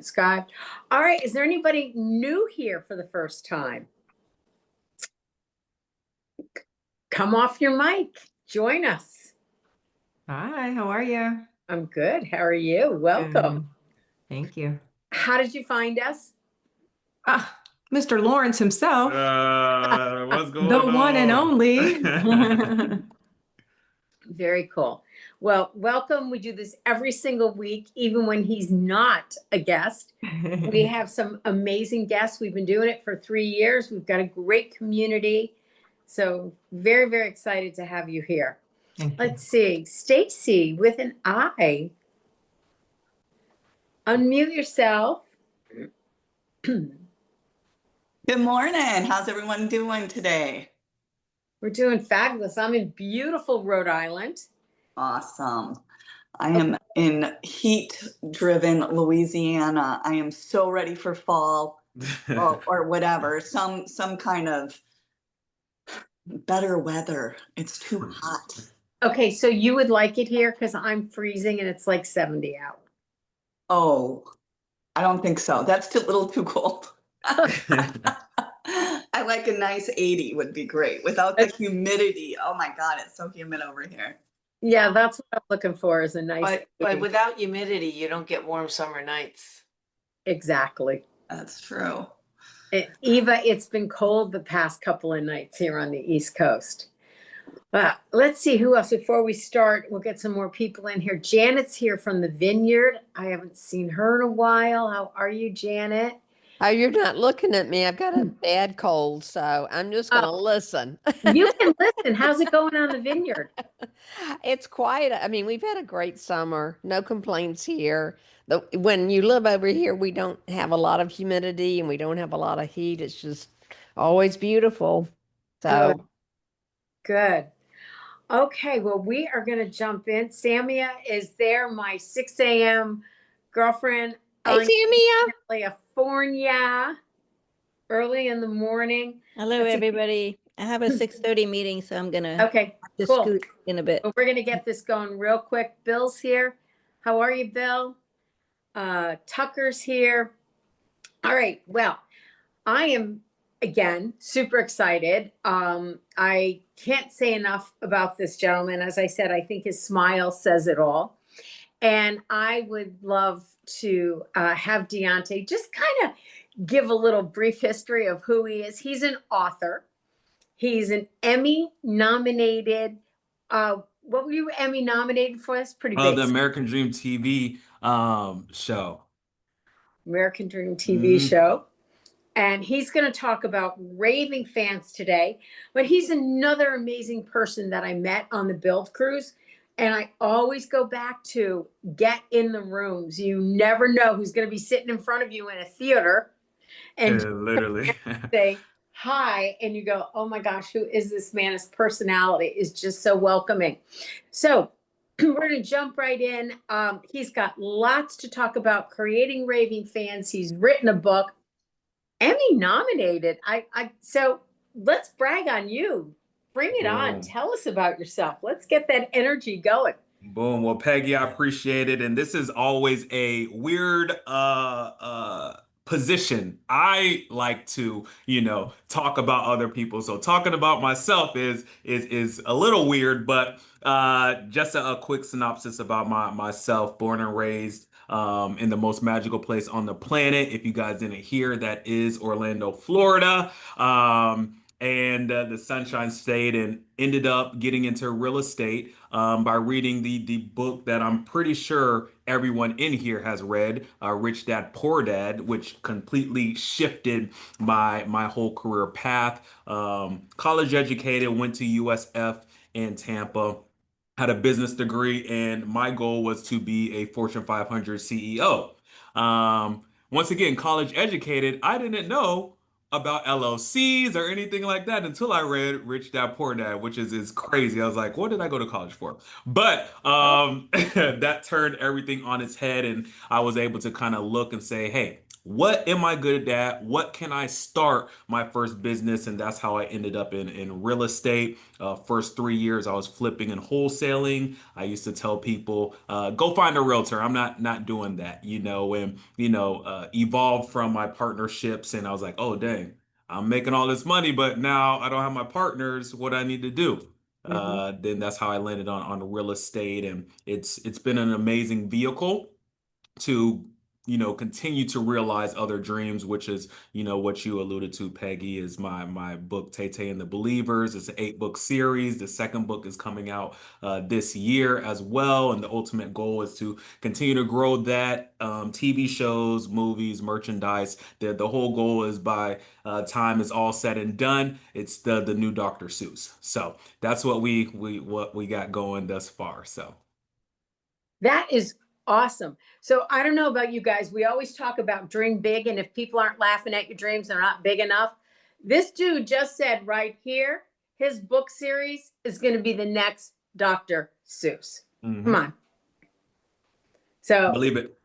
transcribed. All right, is there anybody new here for the first time? Come off your mic, join us. Hi, how are you? I'm good. How are you? Welcome. Thank you. How did you find us? Mr. Lawrence himself, What's the going one and on? only. Very cool. Well, welcome. We do this every single week, even when he's not a guest. We have some amazing guests. We've been doing it for 3 years. We've got a great community. So very, very excited to have you here. Let's see. Stacy with an I. Unmute yourself. Good morning. How's everyone doing today? We're doing fabulous. I'm in beautiful Rhode Island. Awesome. I am in heat-driven Louisiana. I am so ready for fall or whatever, some kind of better weather. It's too hot. Okay, so you would like it here because I'm freezing and it's like 70 out. Oh, I don't think so. That's a little too cold. I like a nice 80 would be great without the humidity. Oh my God, it's so humid over here. Yeah, that's what I'm looking for is a nice. But without humidity, you don't get warm summer nights. Exactly. That's true. Eva, it's been cold the past couple of nights here on the East Coast. Let's see who else. Before we start, we'll get some more people in here. Janet's here from the Vineyard. I haven't seen her in a while. How are you, Janet? Oh, you're not looking at me. I've got a bad cold, so I'm just going to listen. You can listen. How's it going on the Vineyard? It's quiet. I mean, we've had a great summer. No complaints here. When you live over here, we don't have a lot of humidity and we don't have a lot of heat. It's just always beautiful. So good. Okay, well, we are going to jump in. Samia is there, my 6 a.m. girlfriend. Hey, Samia. California, early in the morning. Hello, everybody. I have a 6:30 meeting, so I'm gonna cool. scoot in a bit. Well, we're gonna get this going real quick. Bill's here. How are you, Bill? Tucker's here. All right. Well, I am again super excited. I can't say enough about this gentleman. As I said, I think his smile says it all. And I would love to have Deontay just kind of give a little brief history of who he is. He's an author. He's an Emmy nominated. What were you Emmy nominated for? That's pretty big. The American Dream TV show. American Dream TV show. And he's going to talk about Raving fans today. But he's another amazing person that I met on the Build Cruise. And I always go back to get in the rooms. You never know who's going to be sitting in front of you in a theater and literally say hi. And you go, oh my gosh, who is this man? His personality is just so welcoming. So we're going to jump right in. He's got lots to talk about creating Raving fans. He's written a book, Emmy nominated. So let's brag on you. Bring it on. Tell us about yourself. Let's get that energy going. Boom. Well, Peggy, I appreciate it. And this is always a weird position. I like to, talk about other people. So talking about myself is a little weird, but just a quick synopsis about myself, born and raised in the most magical place on the planet. If you guys didn't hear, that is Orlando, Florida. And the Sunshine State, and ended up getting into real estate by reading the book that I'm pretty sure everyone in here has read, Rich Dad Poor Dad, which completely shifted my whole career path. College educated, went to USF in Tampa, had a business degree, and my goal was to be a Fortune 500 CEO. Once again, college educated, I didn't know about LLCs or anything like that until I read Rich Dad Poor Dad, which is crazy. I was like, what did I go to college for? But that turned everything on its head, and I was able to kind of look and say, hey, what am I good at? What can I start my first business? And that's how I ended up in real estate. First 3 years, I was flipping and wholesaling. I used to tell people, go find a realtor. I'm not doing that, and evolved from my partnerships. And I was like, oh, dang, I'm making all this money, but now I don't have my partners. What I need to do? Then that's how I landed on real estate, and it's been an amazing vehicle to continue to realize other dreams, which is what you alluded to, Peggy, is my book Tay Tay and the Believers. It's an 8-book series. The second book is coming out this year as well, and the ultimate goal is to continue to grow that, TV shows, movies, merchandise. The whole goal is by time is all said and done, it's the new Dr. Seuss. So that's what we got going thus far. So That is awesome. So I don't know about you guys. We always talk about dream big, and if people aren't laughing at your dreams, they're not big enough. This dude just said right here, his book series is going to be the next Dr. Seuss. Come on. So believe it.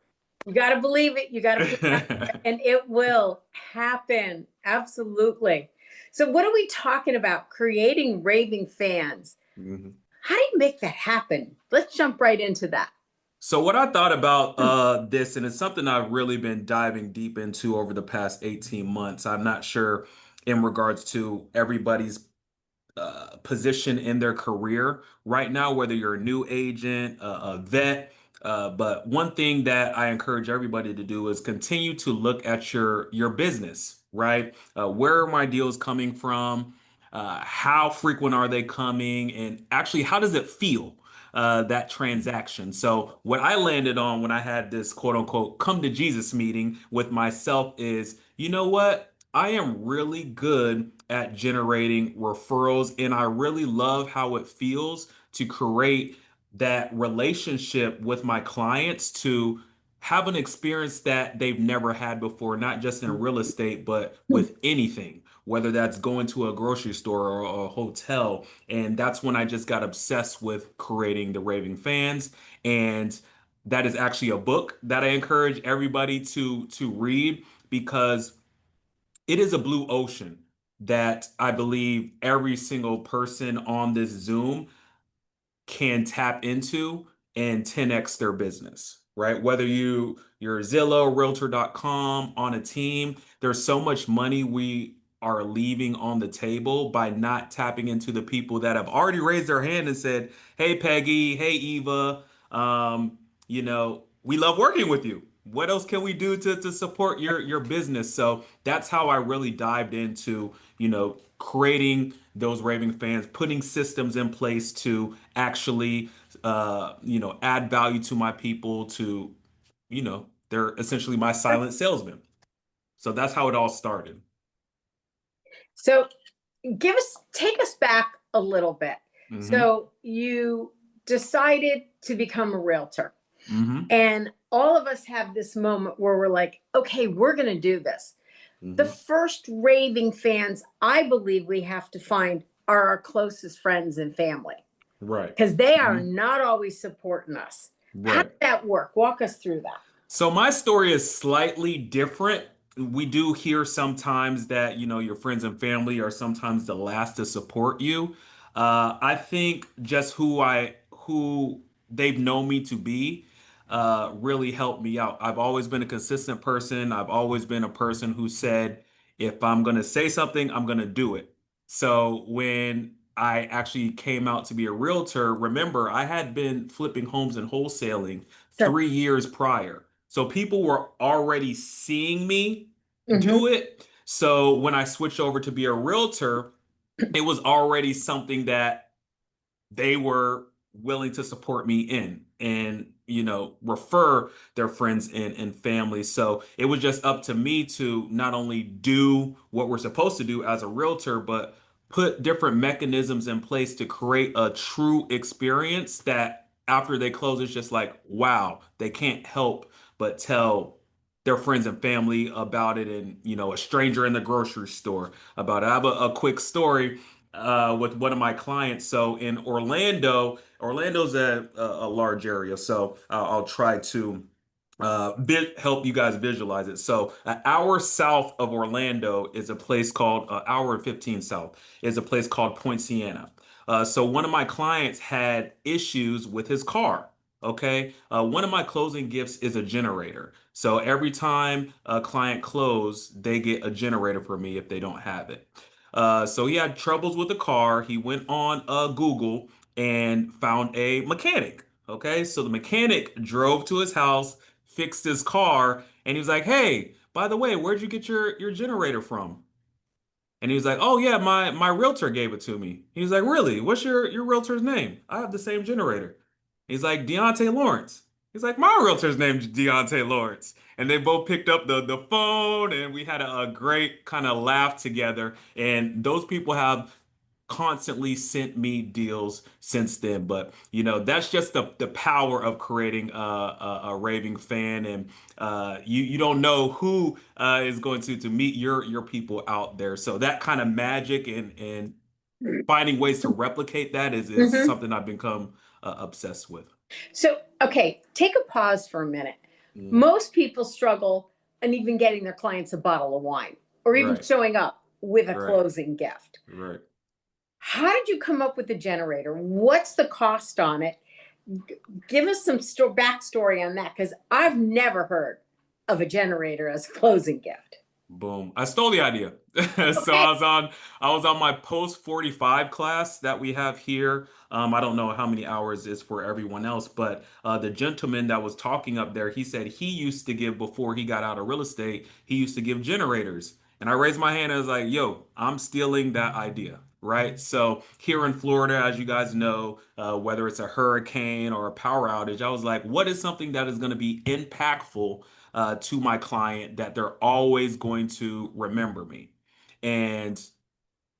you got to believe it. You got to, and it will happen. Absolutely. So what are we talking about? Creating raving fans. How do you make that happen? Let's jump right into that. So what I thought about this, and it's something I've really been diving deep into over the past 18 months. I'm not sure in regards to everybody's position in their career right now, whether you're a new agent, a vet. But one thing that I encourage everybody to do is continue to look at your business, right? Where are my deals coming from? How frequent are they coming? And actually, how does it feel? That transaction. So what I landed on when I had this quote unquote come to Jesus meeting with myself is, you know what? I am really good at generating referrals, and I really love how it feels to create that relationship with my clients, to have an experience that they've never had before, not just in real estate, but with anything, whether that's going to a grocery store or a hotel. And that's when I just got obsessed with creating the Raving Fans. And that is actually a book that I encourage everybody to read, because it is a blue ocean that I believe every single person on this Zoom can tap into and 10x their business, right? Whether you're Zillow, Realtor.com, on a team, there's so much money we are leaving on the table by not tapping into the people that have already raised their hand and said, "Hey Peggy, hey Eva, we love working with you. What else can we do to support your business?" So that's how I really dived into, creating those Raving Fans, putting systems in place to actually, add value to my people, to, they're essentially my silent salesman. So that's how it all started. So take us back a little bit. So you decided to become a realtor. And all of us have this moment where we're like, okay, we're going to do this. The first Raving Fans, I believe we have to find, are our closest friends and family. Right. Because they are not always supporting us. Right. How did that work? Walk us through that. So my story is slightly different. We do hear sometimes that, your friends and family are sometimes the last to support you. I think just who they've known me to be really helped me out. I've always been a consistent person. I've always been a person who said, if I'm going to say something, I'm going to do it. So when I actually came out to be a realtor, remember, I had been flipping homes and wholesaling 3 years prior. So people were already seeing me do it. So when I switched over to be a realtor, it was already something that they were willing to support me in, and refer their friends and family. So it was just up to me to not only do what we're supposed to do as a realtor, but put different mechanisms in place to create a true experience that after they close, it's just like, wow, they can't help but tell their friends and family about it, and a stranger in the grocery store about it. I have a quick story with one of my clients. So in Orlando's a large area, so I'll try to help you guys visualize it. So, an hour south of Orlando is a place called hour and 15 south is a place called Point Siena. So one of my clients had issues with his car. Okay, one of my closing gifts is a generator. So every time a client close, they get a generator for me if they don't have it. So he had troubles with the car. He went on Google and found a mechanic. Okay, so the mechanic drove to his house, fixed his car, and he was like, "Hey, by the way, where'd you get your generator from?" And he was like, "Oh yeah, my realtor gave it to me." He was like, "Really? What's your realtor's name? I have the same generator." He's like, "Deontay Lawrence." He's like, "My realtor's name's Deontay Lawrence." And they both picked up the phone, and we had a great kind of laugh together. And those people have constantly sent me deals since then. But that's just the power of creating a raving fan, and you don't know who is going to meet your people out there. So that kind of magic and finding ways to replicate that is Mhm. something I've become obsessed with. So, okay, take a pause for a minute. Mm, Most people struggle in even getting their clients a bottle of wine or even right, showing up with a right, closing gift. right. How did you come up with the generator? What's the cost on it? Give us some backstory on that because I've never heard of a generator as a closing gift. Boom. I stole the idea. So Okay. I was on my post 45 class that we have here. I don't know how many hours is for everyone else, but the gentleman that was talking up there, he said he used to give before he got out of real estate, he used to give generators. And I raised my hand and I was like, yo, I'm stealing that idea. Right. So here in Florida, as you guys know, whether it's a hurricane or a power outage, I was like, what is something that is going to be impactful to my client that they're always going to remember me? And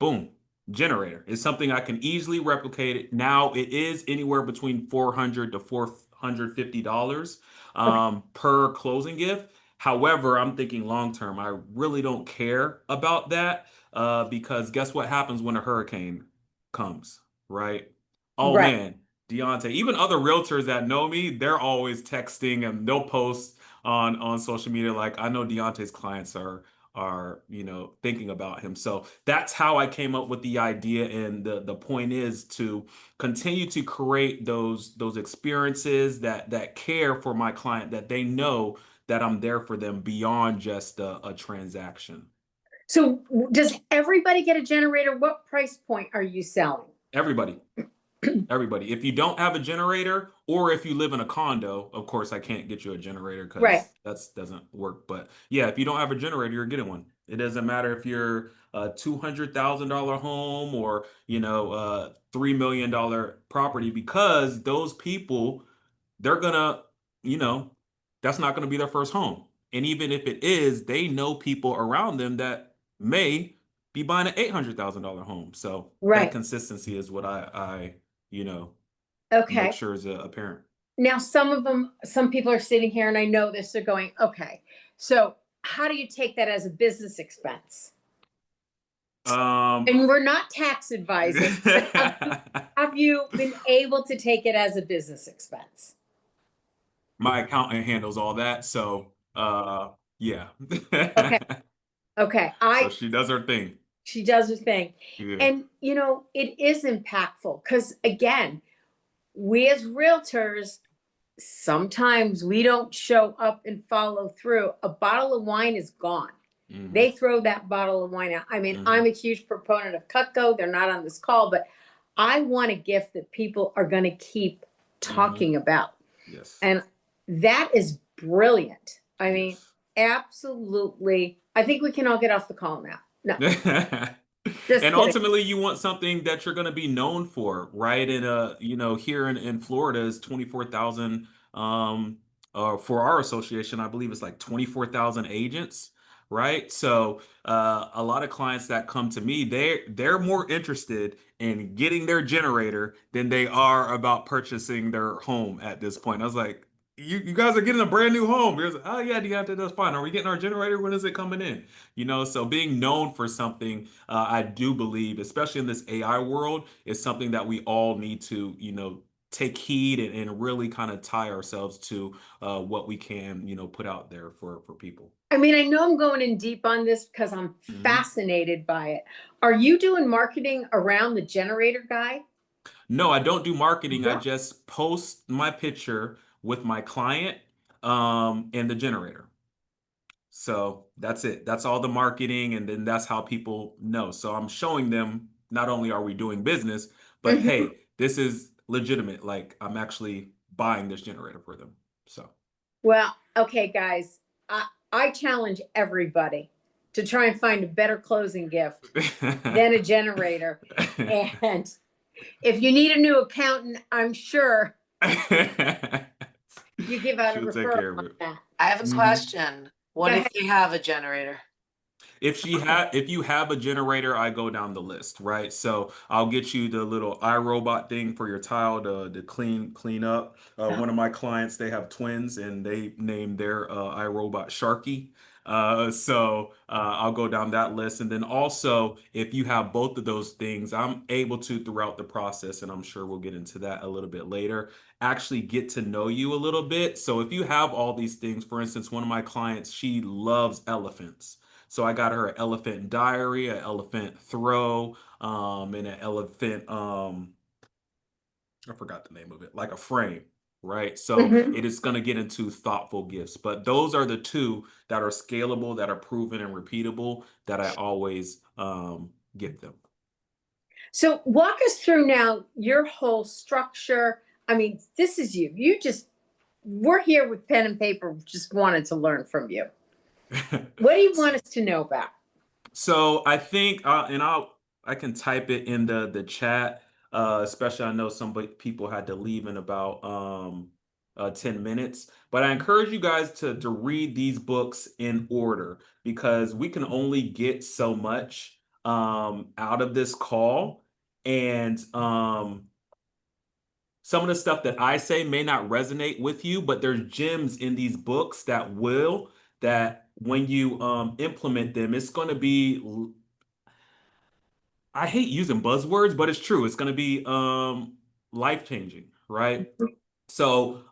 boom, generator is something I can easily replicate. It now, it is anywhere between $400 to $450 Okay. per closing gift. However, I'm thinking long term. I really don't care about that because guess what happens when a hurricane comes, right? Oh Right. man, Deontay, even other realtors that know me, they're always texting and they'll post on social media like, I know Deontay's clients are thinking about him. So that's how I came up with the idea, and the point is to continue to create those experiences that care for my client, that they know that I'm there for them beyond just a transaction. So, does everybody get a generator? What price point are you selling? Everybody. Everybody. If you don't have a generator, or if you live in a condo, of course I can't get you a generator Right. because that doesn't work. But yeah, if you don't have a generator, you're getting one. It doesn't matter if you're a $200,000 home or $3 million property, because those people, they're gonna, you know, that's not gonna be their first home. And even if it is, they know people around them that may be buying an $800,000 home. So that Right. consistency is what I you know, make Okay. sure is apparent. Now, some people are sitting here, and I know this. They're going, okay. So, how do you take that as a business expense? Um, And we're not tax advisors, but have you been able to take it as a business expense? my accountant handles all that, so yeah. Okay. Okay. So she does her thing. She does her thing. Yeah. And, it is impactful because, again, we as realtors, sometimes we don't show up and follow through. A bottle of wine is gone. Hmm. They throw that bottle of wine out. I mean, Hmm. I'm a huge proponent of Cutco. They're not on this call, but I want a gift that people are going to keep Hmm. talking about. Yes. And that is brilliant. I mean, Yes. absolutely. I think we can all get off the call now. No, just And kidding. ultimately, you want something that you're going to be known for, right? And here in Florida is 24,000. For our association, I believe it's like 24,000 agents, right? So a lot of clients that come to me, they're more interested in getting their generator than they are about purchasing their home at this point. I was like, you guys are getting a brand new home. You're like, oh yeah, Deontay, that's fine. Are we getting our generator? When is it coming in? So being known for something, I do believe, especially in this AI world, is something that we all need to, take heed and really kind of tie ourselves to what we can, put out there for people. I mean, I know I'm going in deep on this because I'm fascinated by it. Are you doing marketing around the generator guy? No, I don't do marketing. I Yeah. just post my picture with my client and the generator. So that's it. That's all the marketing, and then that's how people know. So I'm showing them not only are we doing business, but Mhm. hey, this is legitimate. Like I'm actually buying this generator for them. So Well, okay, guys, I challenge everybody to try and find a better closing gift than a generator. And if you need a new accountant, I'm sure you give out a she'll take referral care of on it. that. I have a Mhm. question. What Go if ahead. you have a generator? If you have a generator, I go down the list, right? So I'll get you the little iRobot thing for your tile to clean up. One of my clients, they have twins and they named their iRobot Sharky. I'll go down that list. And then also, if you have both of those things, I'm able to throughout the process, and I'm sure we'll get into that a little bit later, actually get to know you a little bit. So if you have all these things, for instance, one of my clients, she loves elephants. So I got her an elephant diary, an elephant throw, and an elephant, I forgot the name of it, like a frame, right? So Mhm. it is going to get into thoughtful gifts. But those are the two that are scalable, that are proven and repeatable, that I always give them. So walk us through now your whole structure. I mean, this is you. We're here with pen and paper, just wanted to learn from you. What do you want us to know about? So I think, I can type it in the chat. Especially I know people had to leave in about 10 minutes. But I encourage you guys to read these books in order because we can only get so much out of this call, and some of the stuff that I say may not resonate with you, but there's gems in these books that will, that when you implement them, it's going to be, I hate using buzzwords, but it's true. It's going to be life changing, right? So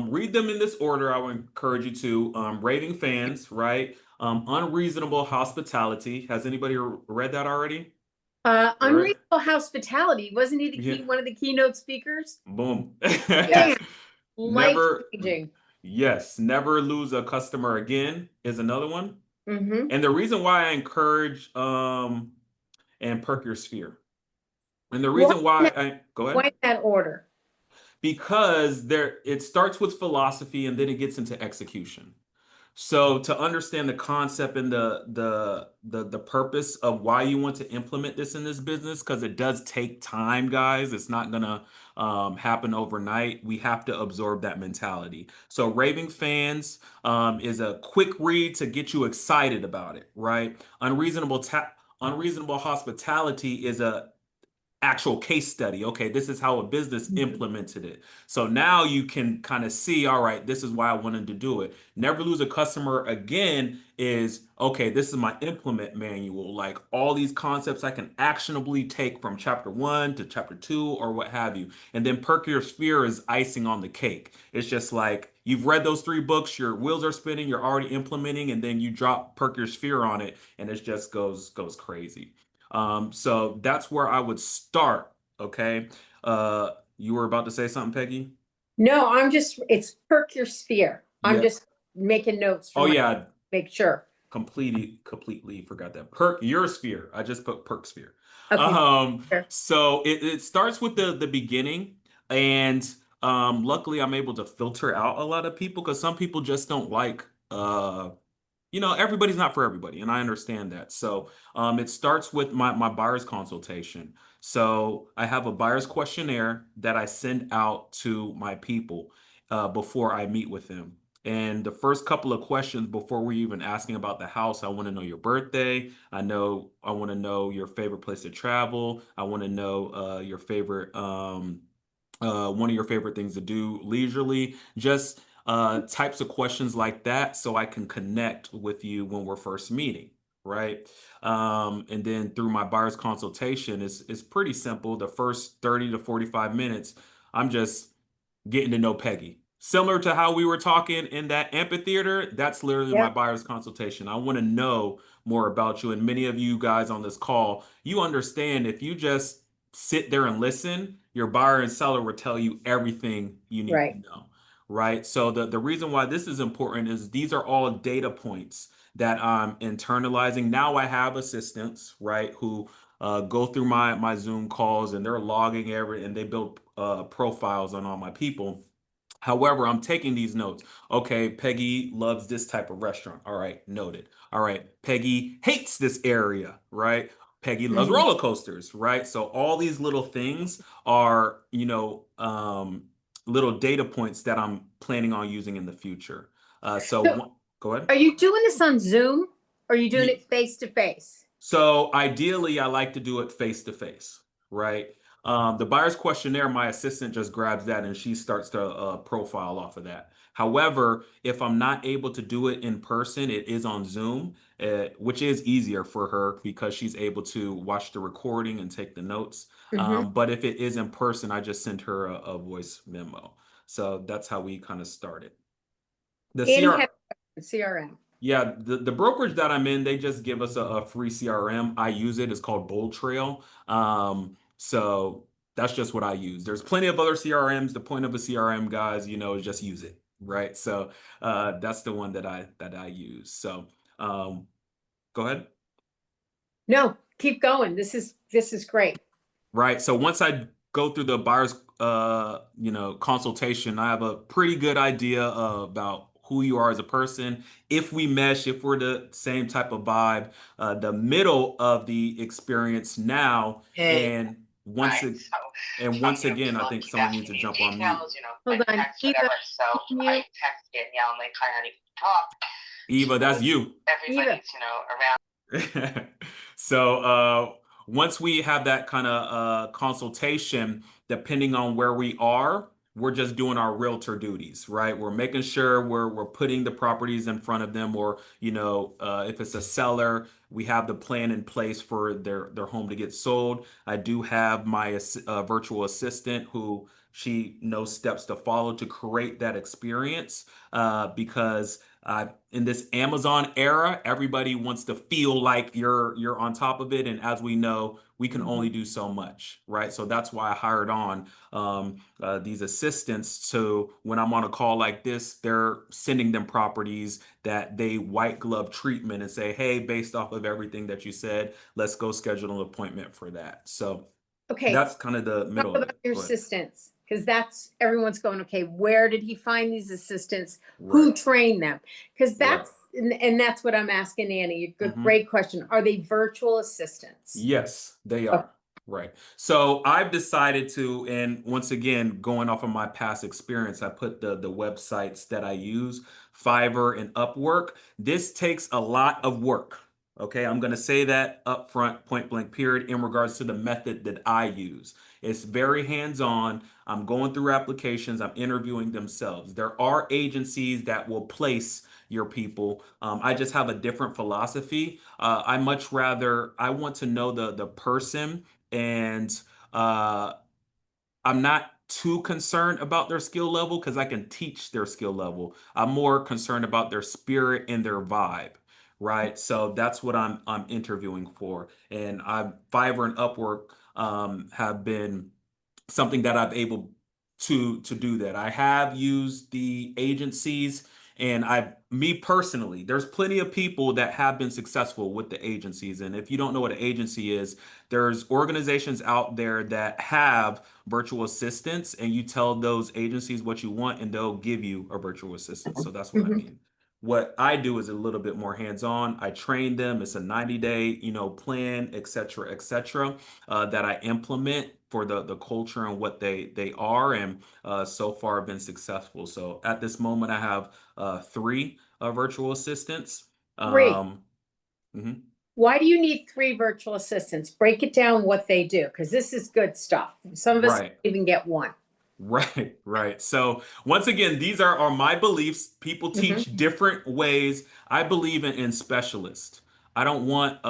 read them in this order. I would encourage you to. Raving Fans, right? Unreasonable Hospitality. Has anybody read that already? All right. Unreasonable Hospitality. Wasn't he Yeah. one of the keynote speakers? Boom. Bam. Life Never. changing. Yes. Never Lose a Customer Again is another one. Mm-hmm. And the reason why I encourage and Perk Your Sphere. And the reason why I go ahead. Why that order? Because it starts with philosophy and then it gets into execution. So to understand the concept and the purpose of why you want to implement this in this business, because it does take time, guys. It's not gonna happen overnight. We have to absorb that mentality. So Raving Fans is a quick read to get you excited about it, right? Unreasonable Hospitality is a actual case study. Okay, this is how a business implemented it. So now you can kind of see, all right, this is why I wanted to do it. Never Lose a Customer Again is, okay, this is my implement manual. Like all these concepts I can actionably take from chapter 1 to chapter 2 or what have you. And then Perk Your Sphere is icing on the cake. It's just like you've read those 3 books, your wheels are spinning, you're already implementing, and then you drop Perk Your Sphere on it, and it just goes crazy. So that's where I would start. Okay. You were about to say something, Peggy? No, it's perk your sphere. I'm Yep. just making notes for Oh yeah, make sure. completely forgot that. Perk your sphere. I just put perk sphere. Okay. Sure. So it starts with the beginning, and luckily I'm able to filter out a lot of people because some people just don't like everybody's not for everybody, and I understand that. So it starts with my buyer's consultation. So I have a buyer's questionnaire that I send out to my people before I meet with them. And the first couple of questions before we're even asking about the house, I want to know your birthday. I want to know your favorite place to travel. I want to know your favorite one of your favorite things to do leisurely. Just types of questions like that so I can connect with you when we're first meeting, right? And then through my buyer's consultation, it's pretty simple. The first 30 to 45 minutes, I'm just getting to know Peggy. Similar to how we were talking in that amphitheater, that's literally my Yep. buyer's consultation. I want to know more about you. And many of you guys on this call, you understand if you just sit there and listen, your buyer and seller will tell you everything you need Right. to know. Right. So the reason why this is important is these are all data points that I'm internalizing. Now I have assistants, right, who go through my Zoom calls and they're logging and they build profiles on all my people. However, I'm taking these notes. Okay, Peggy loves this type of restaurant. All right, noted. All right, Peggy hates this area, right? Peggy loves Mhm. roller coasters, right? So all these little things are, little data points that I'm planning on using in the future. So Go ahead. are you doing this on Zoom or are you doing Ye- it face to face? So ideally, I like to do it face to face, right? The buyer's questionnaire, my assistant just grabs that and she starts to profile off of that. However, if I'm not able to do it in person, it is on Zoom, which is easier for her because she's able to watch the recording and take the notes. Mhm. But if it is in person, I just send her a voice memo. So that's how we kind of started. The Annie CR, had CRM. yeah, the brokerage that I'm in, they just give us a free CRM. I use it. It's called Bold Trail. So that's just what I use. There's plenty of other CRMs. The point of a CRM, guys, is just use it, right? So that's the one that I use. So go ahead. No, keep going. This is great. Right. So once I go through the buyer's consultation, I have a pretty good idea about who you are as a person, if we mesh, if we're the same type of vibe, the middle of the experience now, Hey, and once right. it, So and some, once again, I people think keep someone needs asking to me jump on mute. details, Hold like on. text, Eva, whatever. So can I you? text Danielle and they kind of need to talk. Eva, that's So you. Eva. everybody's, around. So once we have that kind of consultation, depending on where we are, we're just doing our realtor duties, right? We're making sure we're putting the properties in front of them, or if it's a seller, we have the plan in place for their home to get sold. I do have my virtual assistant who she knows steps to follow to create that experience, because in this Amazon era, everybody wants to feel like you're on top of it, and as we know, we can only do so much, right? So that's why I hired on these assistants. So when I'm on a call like this, they're sending them properties that they white glove treatment and say, hey, based off of everything that you said, let's go schedule an appointment for that. So Okay. that's kind of the Talk middle of about it. your Go ahead. assistants, because that's everyone's going, okay, where did he find these assistants? Who Right. trained them? Because Right. and that's what I'm asking Annie. Good, Mhm. great question. Are they virtual assistants? Yes, they Okay. are. Right. So I've decided to, and once again, going off of my past experience, I put the websites that I use, Fiverr and Upwork. This takes a lot of work. Okay, I'm going to say that up front, point blank, period, in regards to the method that I use. It's very hands-on. I'm going through applications, I'm interviewing themselves. There are agencies that will place your people. I just have a different philosophy. I want to know the person, and uh, I'm not too concerned about their skill level because I can teach their skill level. I'm more concerned about their spirit and their vibe, right? So that's what I'm interviewing for. And Fiverr and Upwork have been something that I've able to do that. I have used the agencies, and me personally, there's plenty of people that have been successful with the agencies. And if you don't know what an agency is, there's organizations out there that have virtual assistants, and you tell those agencies what you want and they'll give you a virtual assistant. So that's what I Mhm. mean. What I do is a little bit more hands-on. I train them. It's a 90-day, plan, et cetera, et cetera, that I implement for the culture and what they are, and so far have been successful. So at this moment, I have three virtual assistants. Three. Mhm. Why do you need three virtual assistants? Break it down what they do, because this is good stuff. Some of us Right. even get one. Right, right. So once again, these are my beliefs. People Mhm. teach different ways. I believe in specialists. I don't want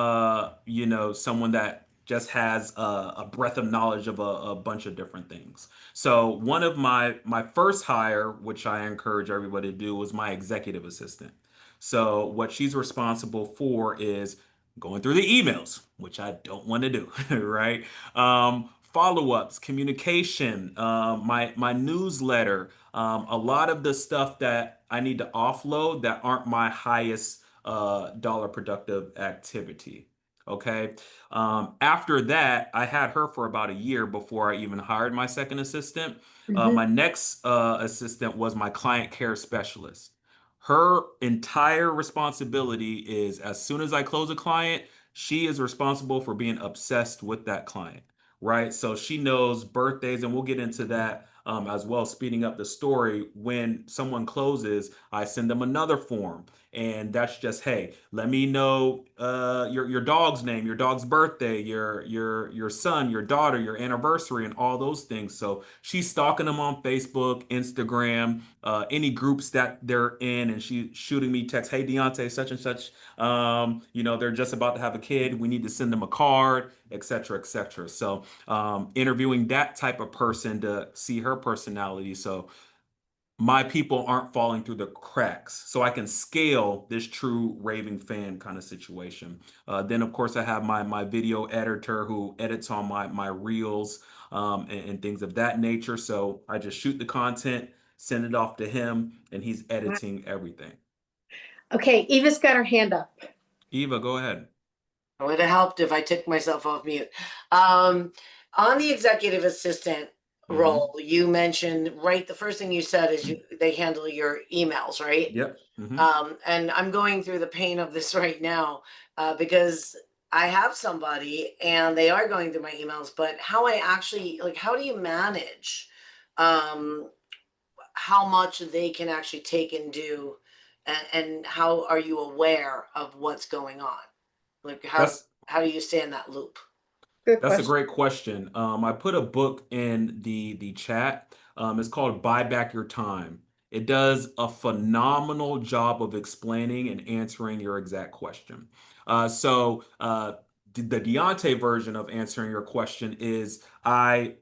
someone that just has a breadth of knowledge of a bunch of different things. So one of my first hire, which I encourage everybody to do, was my executive assistant. So what she's responsible for is going through the emails, which I don't want to do, right? Follow-ups, communication, my newsletter, a lot of the stuff that I need to offload that aren't my highest dollar productive activity. Okay. After that, I had her for about a year before I even hired my second assistant. Mhm. My next assistant was my client care specialist. Her entire responsibility is as soon as I close a client, she is responsible for being obsessed with that client, right? So she knows birthdays, and we'll get into that as well, speeding up the story. When someone closes, I send them another form. And that's just, hey, let me know your dog's name, your dog's birthday, your son, your daughter, your anniversary, and all those things. So she's stalking them on Facebook, Instagram, any groups that they're in, and she's shooting me text, hey Deontay, such and such, they're just about to have a kid. We need to send them a card, et cetera, et cetera. So interviewing that type of person to see her personality. So my people aren't falling through the cracks, so I can scale this true raving fan kind of situation. Then of course I have my video editor who edits on my reels, and things of that nature. So I just shoot the content, send it off to him, and he's editing everything. Okay, Eva's got her hand up. Eva, go ahead. It would have helped if I took myself off mute. On the executive assistant Mhm. role, you mentioned, right, the first thing you said is they handle your emails, right? Yep. Mhm. And I'm going through the pain of this right now because I have somebody and they are going through my emails, but how I actually, like, how do you manage um, how much they can actually take and do? And how are you aware of what's going on? Like, That's how do you stay in that loop? Good That's a question. great question. I put a book in the chat. It's called Buy Back Your Time. It does a phenomenal job of explaining and answering your exact question. The Deontay version of answering your question is I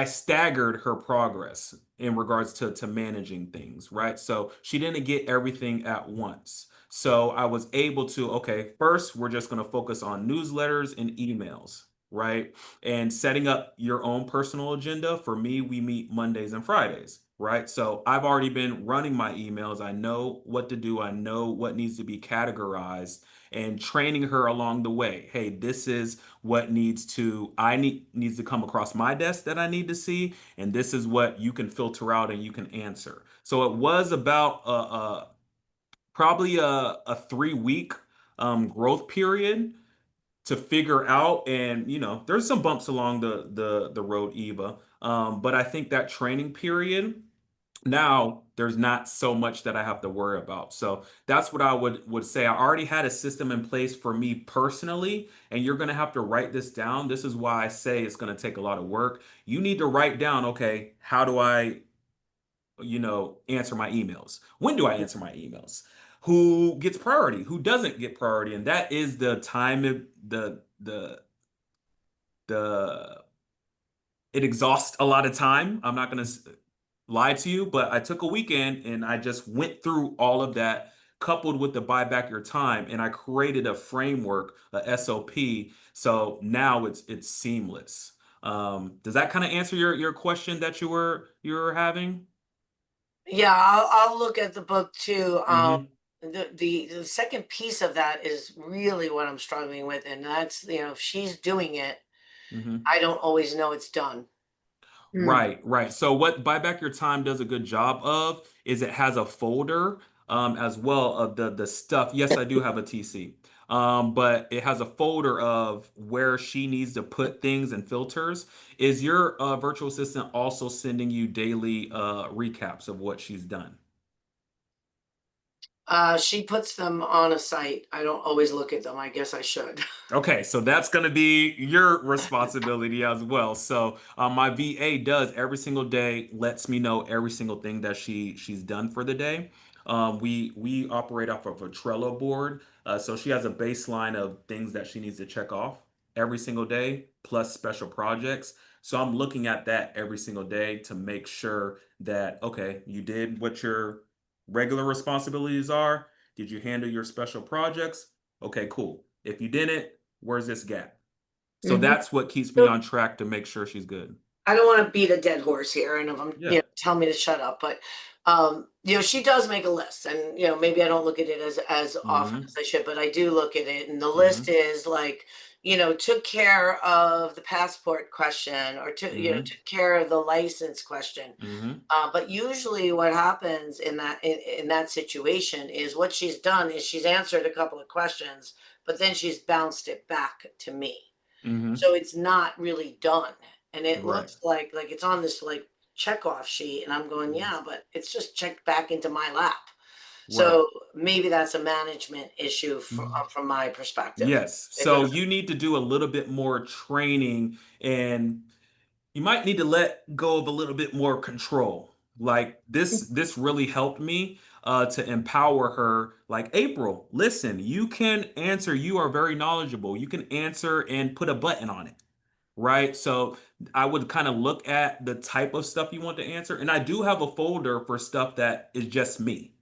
staggered her progress in regards to managing things, right? So she didn't get everything at once. So I was able to, okay, first we're just going to focus on newsletters and emails, right? And setting up your own personal agenda. For me, we meet Mondays and Fridays, right? So I've already been running my emails. I know what to do. I know what needs to be categorized, and training her along the way. Hey, this is what needs to come across my desk that I need to see, and this is what you can filter out and you can answer. So it was about probably a 3 week growth period to figure out. And there's some bumps along the road, Eva, but I think that training period, now there's not so much that I have to worry about. So that's what I would say. I already had a system in place for me personally, and you're going to have to write this down. This is why I say it's going to take a lot of work. You need to write down, okay, how do I answer my emails? When do I answer my emails? Who gets priority? Who doesn't get priority? And that is the time the it exhausts a lot of time. I'm not going to lie to you, but I took a weekend and I just went through all of that, coupled with the buy back your time, and I created a framework, a SOP. So now it's seamless. Does that kind of answer your question that you were having? Yeah, I'll look at the book too. Hmm. The second piece of that is really what I'm struggling with, and that's, if she's doing it, Hmm. I don't always know it's done. Mm. Right, right. So what Buy Back Your Time does a good job of is it has a folder, as well, of the stuff. Yes, I do have a TC. But it has a folder of where she needs to put things and filters. Is your virtual assistant also sending you daily recaps of what she's done? She puts them on a site. I don't always look at them. I guess I should. Okay, so that's going to be your responsibility as well. So my VA does every single day, lets me know every single thing that she's done for the day. We operate off of a Trello board, so she has a baseline of things that she needs to check off. every single day plus special projects. So I'm looking at that every single day to make sure that, okay, you did what your regular responsibilities are. Did you handle your special projects? Okay, cool. If you didn't, where's this gap? So Mhm. that's what keeps me on track to make sure she's good. I don't want to beat a dead horse here, and if I'm, Yeah. tell me to shut up. But she does make a list, and maybe I don't look at it as often Hmm. as I should, but I do look at it, and the list Hmm. is like, took care of the passport question, or Hmm. took care of the license question. Hmm. But usually, what happens in that situation is what she's done is she's answered a couple of questions, but then she's bounced it back to me. Hmm. So it's not really done. And it Right. looks like it's on this like check off sheet. And I'm going, Mhm. yeah, but it's just checked back into my lap. Right. So maybe that's a management issue Mhm. from my perspective. Yes. It So doesn't. you need to do a little bit more training, and you might need to let go of a little bit more control. Like this really helped me to empower her. Like, April, listen, you can answer. You are very knowledgeable. You can answer and put a button on it. Right. So I would kind of look at the type of stuff you want to answer. And I do have a folder for stuff that is just me.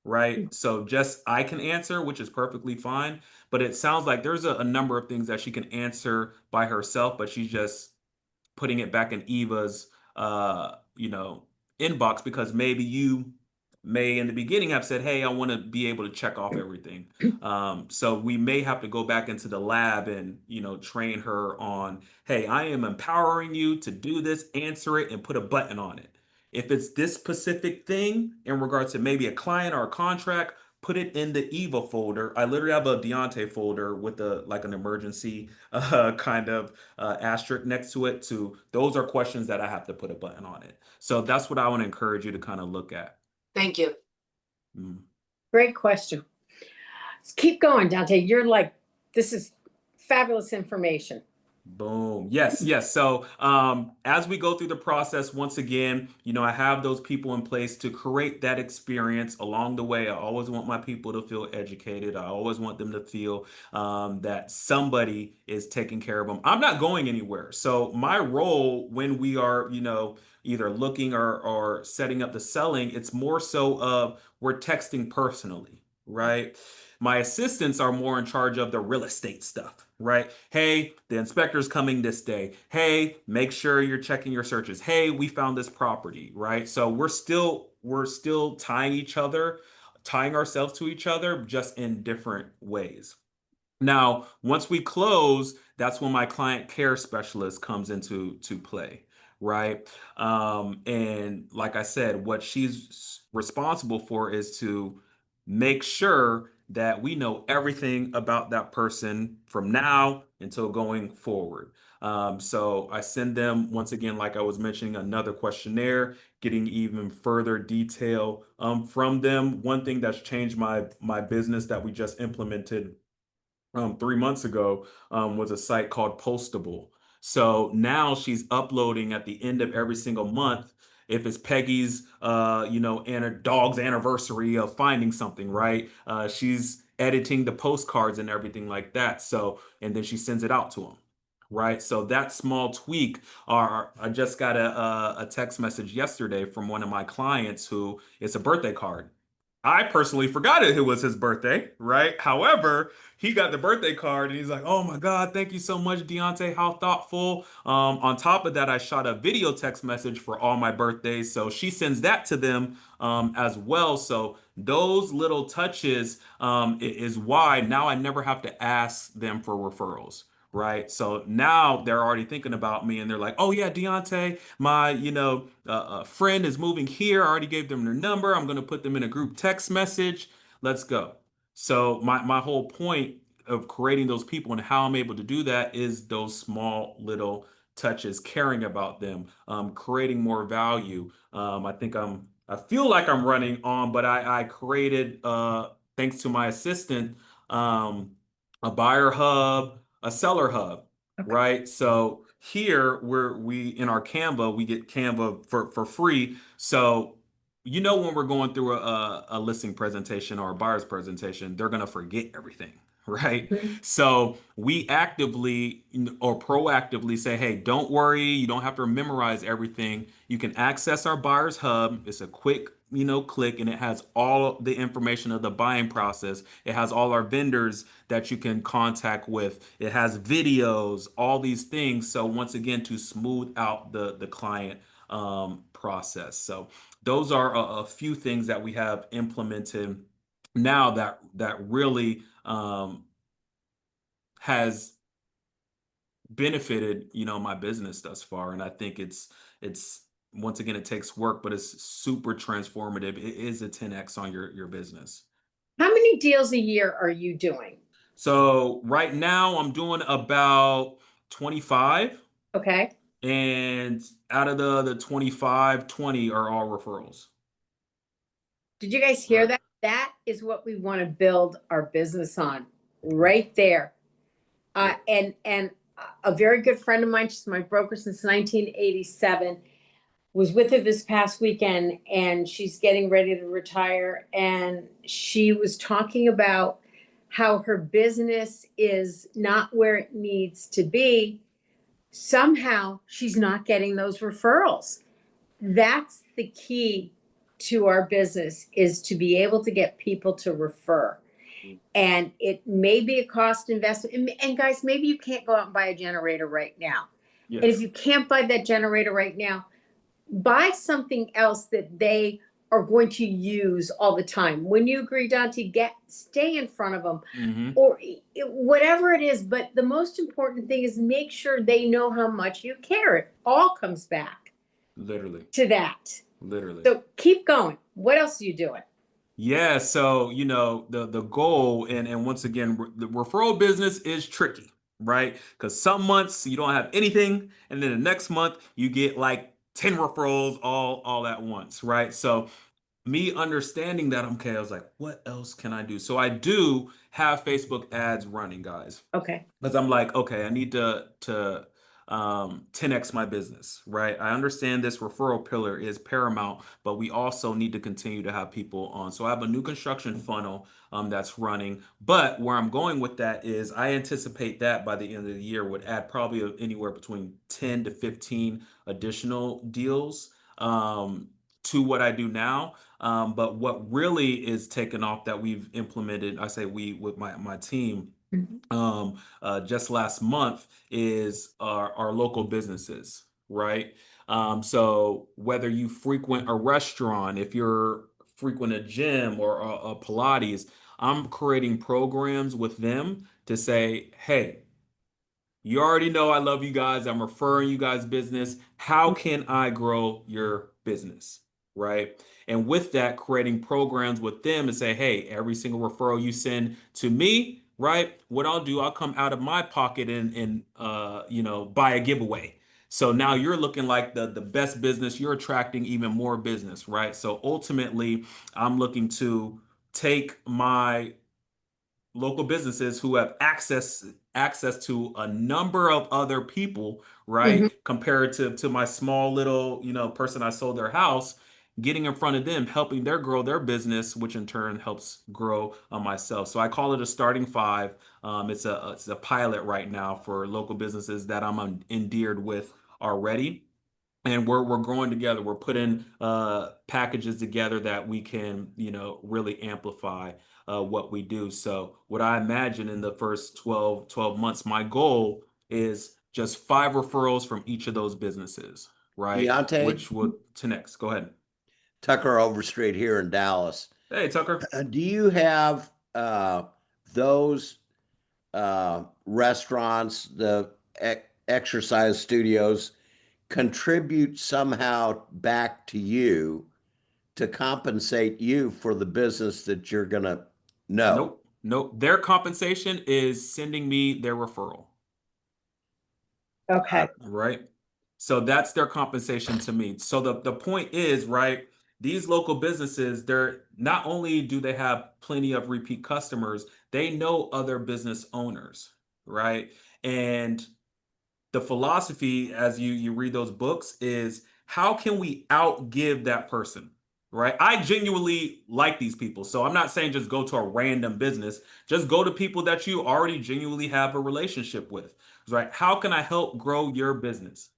Right. So just I can answer, which is perfectly fine. But it sounds like there's a number of things that she can answer by herself, but she's just putting it back in Eva's inbox, because maybe you may in the beginning have said, "Hey, I want to be able to check off everything." So we may have to go back into the lab and train her on, "Hey, I am empowering you to do this, answer it, and put a button on it. If it's this specific thing in regards to maybe a client or a contract, put it in the Eva folder." I literally have a Deontay folder with a like an emergency kind of asterisk next to it. To those are questions that I have to put a button on it. So that's what I want to encourage you to kind of look at. Thank you. Mm. Great question. Keep going, Dante. This is fabulous information. Boom. Yes, yes. So as we go through the process, once again, I have those people in place to create that experience along the way. I always want my people to feel educated. I always want them to feel that somebody is taking care of them. I'm not going anywhere. So my role when we are, either looking or setting up the selling, it's more so of we're texting personally, right? My assistants are more in charge of the real estate stuff, right? Hey, the inspector's coming this day. Hey, make sure you're checking your searches. Hey, we found this property, right? So we're still tying ourselves to each other, just in different ways. Now, once we close, that's when my client care specialist comes into to play, right? And like I said, what she's responsible for is to make sure that we know everything about that person from now until going forward. So I send them, once again, like I was mentioning, another questionnaire, getting even further detail from them. One thing that's changed my business that we just implemented 3 months ago was a site called Postable. So now she's uploading at the end of every single month. If it's Peggy's, and her dog's anniversary of finding something, right? She's editing the postcards and everything like that. So, and then she sends it out to them, right? So that small tweak, or I just got a text message yesterday from one of my clients who it's a birthday card. I personally forgot it was his birthday, right? However, he got the birthday card and he's like, "Oh my God, thank you so much, Deontay. How thoughtful." On top of that, I shot a video text message for all my birthdays. So she sends that to them as well. So those little touches is why now I never have to ask them for referrals. Right. So now they're already thinking about me and they're like, "Oh yeah, Deontay, my, friend is moving here. I already gave them their number. I'm going to put them in a group text message. Let's go." So my whole point of creating those people and how I'm able to do that is those small little touches, caring about them, creating more value. I feel like I'm running on, but I created, thanks to my assistant, a buyer hub, a seller hub, Okay. right? So here we in our Canva, we get Canva for free. So when we're going through a listing presentation or a buyer's presentation, they're gonna forget everything, right? Mhm. So we actively or proactively say, hey, don't worry, you don't have to memorize everything. You can access our buyer's hub. It's a quick, click, and it has all the information of the buying process. It has all our vendors that you can contact with. It has videos, all these things. So once again, to smooth out the client process. So those are a few things that we have implemented now that really has benefited, my business thus far. And I think it's once again, it takes work, but it's super transformative. It is a 10x on your business. How many deals a year are you doing? So right now I'm doing about 25, Okay. and out of the 25, 20 are all referrals. Did you guys hear Right. that? That is what we want to build our business on, right there. And a very good friend of mine, she's my broker since 1987, was with her this past weekend, and she's getting ready to retire. And she was talking about how her business is not where it needs to be. Somehow she's not getting those referrals. That's the key to our business, is to be able to get people to refer. And it may be a cost investment. And guys, maybe you can't go out and buy a generator right now. And if Yes. you can't buy that generator right now, buy something else that they are going to use all the time. When you agree, Dante, stay in front of them, Mm-hmm. or whatever it is. But the most important thing is make sure they know how much you care. It all comes back Literally. to that. Literally. So keep going. What else are you doing? Yeah, so the goal, and once again, the referral business is tricky, right? Because some months you don't have anything, and then the next month you get like 10 referrals all at once, right? So me understanding that, okay, I was like, what else can I do? So I do have Facebook ads running, guys, Okay. because I'm like, okay, I need to 10x my business, right? I understand this referral pillar is paramount, but we also need to continue to have people on. So I have a new construction funnel that's running, but where I'm going with that is I anticipate that by the end of the year would add probably anywhere between 10 to 15 additional deals to what I do now. But what really is taken off that we've implemented, I say we with my team, Mhm. just last month, is our local businesses, right? So whether you frequent a restaurant, if you're frequent a gym or a Pilates, I'm creating programs with them to say, hey, you already know I love you guys. I'm referring you guys business. How can I grow your business? Right. And with that, creating programs with them and say, hey, every single referral you send to me, right? What I'll do, I'll come out of my pocket and buy a giveaway. So now you're looking like the best business. You're attracting even more business, right? So ultimately, I'm looking to take my local businesses who have access to a number of other people, Mhm. right? Comparative to my small little, person I sold their house, getting in front of them, helping their grow their business, which in turn helps grow myself. So I call it a starting five. It's a pilot right now for local businesses that I'm endeared with already, and we're growing together. We're putting packages together that we can really amplify what we do. So what I imagine in the first 12 months, my goal is just 5 referrals from each of those businesses, right? Deontay, Which would to next. Go ahead. Tucker Overstreet here in Dallas. Hey, Tucker. Do you have those restaurants, the exercise studios, contribute somehow back to you to compensate you for the business that you're going to know? Nope. Nope. Their compensation is sending me their referral. Okay. Right. So that's their compensation to me. So the point is, right, these local businesses, they're not only do they have plenty of repeat customers, they know other business owners, right? And the philosophy as you read those books is how can we outgive that person, right? I genuinely like these people. So I'm not saying just go to a random business, just go to people that you already genuinely have a relationship with, right? How can I help grow your business?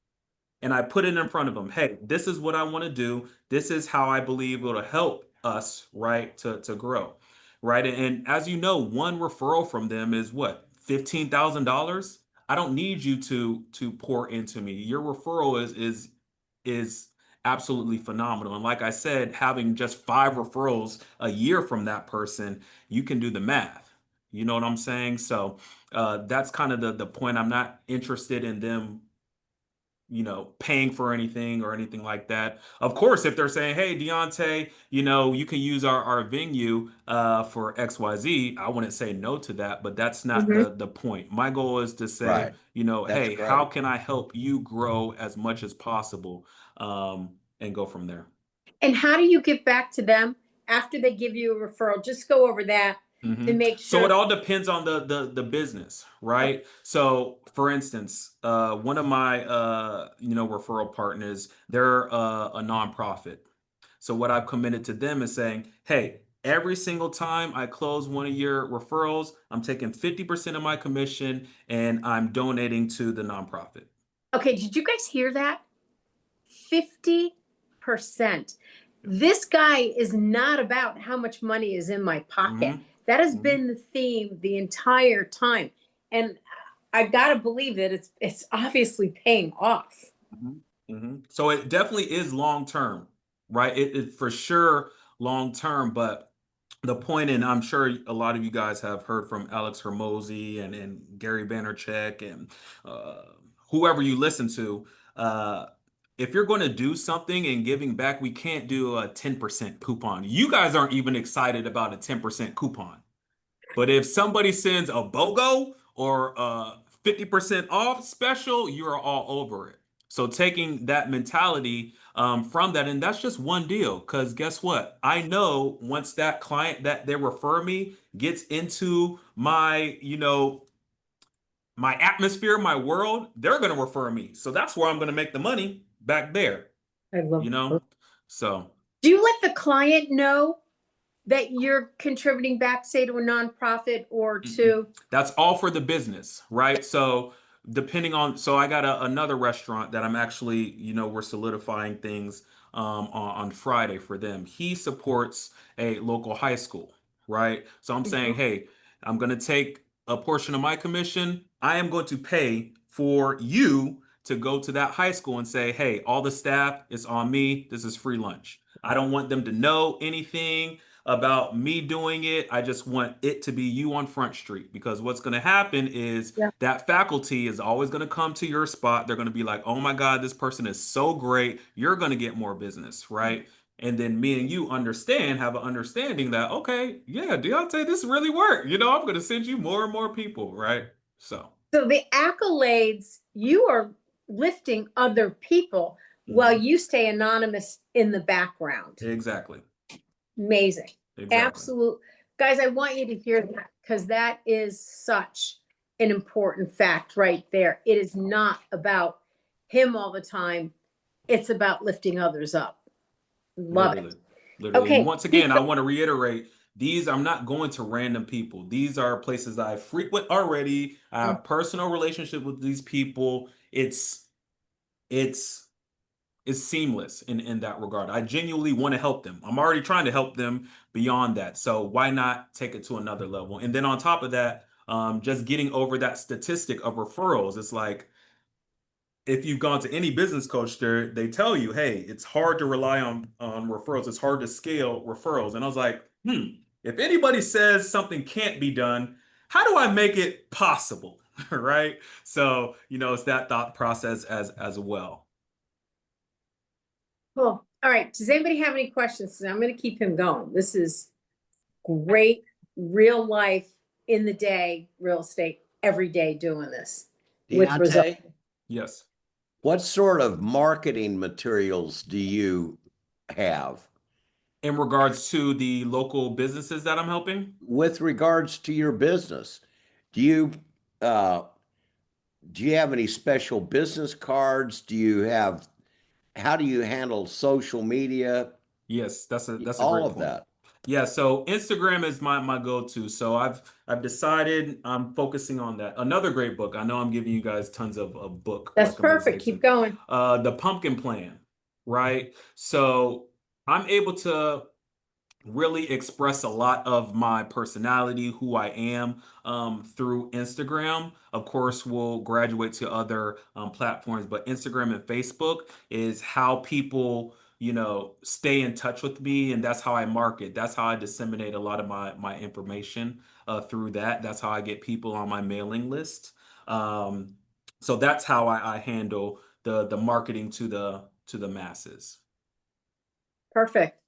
And I put it in front of them. Hey, this is what I want to do. This is how I believe it'll help us, right, to grow, right? And as you know, one referral from them is what, $15,000. I don't need you to pour into me. Your referral is absolutely phenomenal. And like I said, having just 5 referrals a year from that person, you can do the math. You know what I'm saying? So that's kind of the point. I'm not interested in them, paying for anything or anything like that. Of course, if they're saying, hey, Deontay, you can use our venue for XYZ, I wouldn't say no to that, but that's not Mhm. the point. My goal is to say, Right. That's hey, how great. can I help you grow as much as possible? And go from there. And how do you give back to them after they give you a referral? Just go over that to make So sure. it all depends on the business, right? So for instance, one of my referral partners, they're a nonprofit. So what I've committed to them is saying, hey, every single time I close one of your referrals, I'm taking 50% of my commission and I'm donating to the nonprofit. Okay, did you guys hear that? 50%. This guy is not about how much money is in my pocket. hmm That has hmm been the theme the entire time. And I gotta believe that it's obviously paying off. So it definitely is long term, right? It for sure long term, but the point, and I'm sure a lot of you guys have heard from Alex Hermosi and Gary Vaynerchuk and uh, whoever you listen to. Uh, if you're going to do something and giving back, we can't do a 10% coupon. You guys aren't even excited about a 10% coupon. But if somebody sends a BOGO or a 50% off special, you're all over it. So taking that mentality from that, and that's just one deal. Because guess what? I know once that client that they refer me gets into my, my atmosphere, my world, they're going to refer me. So that's where I'm going to make the money back there, I love you know? So. Do you let the client know that you're contributing back, say, to a nonprofit or to? That's all for the business, right? So depending on, so I got another restaurant that I'm actually, we're solidifying things on Friday for them. He supports a local high school, right? So I'm saying, Mhm. hey, I'm going to take a portion of my commission. I am going to pay for you to go to that high school and say, hey, all the staff, it's on me. This is free lunch. I don't want them to know anything about me doing it. I just want it to be you on Front Street, because what's going to happen is Yeah. that faculty is always going to come to your spot. They're going to be like, oh my God, this person is so great. You're going to get more business, right? And then me and you have an understanding that, okay, yeah, Deontay, this really worked. I'm going to send you more and more people, right? So, So the accolades, you are lifting other people while mhm. you stay anonymous in the background. Exactly. Amazing. Exactly. Absolute. Guys, I want you to hear that because that is such an important fact right there. It is not about him all the time. It's about lifting others up. Love it. Literally, literally. And Okay. once again, I want to reiterate, I'm not going to random people. These are places I frequent already. I have personal relationship with these people. It's it's seamless in that regard. I genuinely want to help them. I'm already trying to help them beyond that. So why not take it to another level? And then on top of that, just getting over that statistic of referrals. It's like, if you've gone to any business coach there, they tell you, hey, it's hard to rely on referrals. It's hard to scale referrals. And I was like, if anybody says something can't be done, how do I make it possible? Right. So, it's that thought process as well. Cool. All right. Does anybody have any questions? I'm going to keep him going. This is great, real life, in the day, real estate, every day doing this with results. Deontay, Yes. what sort of marketing materials do you have In regards to the local businesses that I'm helping? with regards to your business? Do you uh, do you have any special business cards? How do you handle social media? Yes, that's a All great of point. that. Yeah, so Instagram is my go-to. So I've decided I'm focusing on that. Another great book. I know I'm giving you guys tons of book That's perfect. Keep recommendations. going. The Pumpkin Plan, right? So I'm able to really express a lot of my personality, who I am, through Instagram. Of course, we'll graduate to other platforms, but Instagram and Facebook is how people, stay in touch with me, and that's how I market. That's how I disseminate a lot of my information through that. That's how I get people on my mailing list. Um, so that's how I handle the marketing to the masses. Perfect.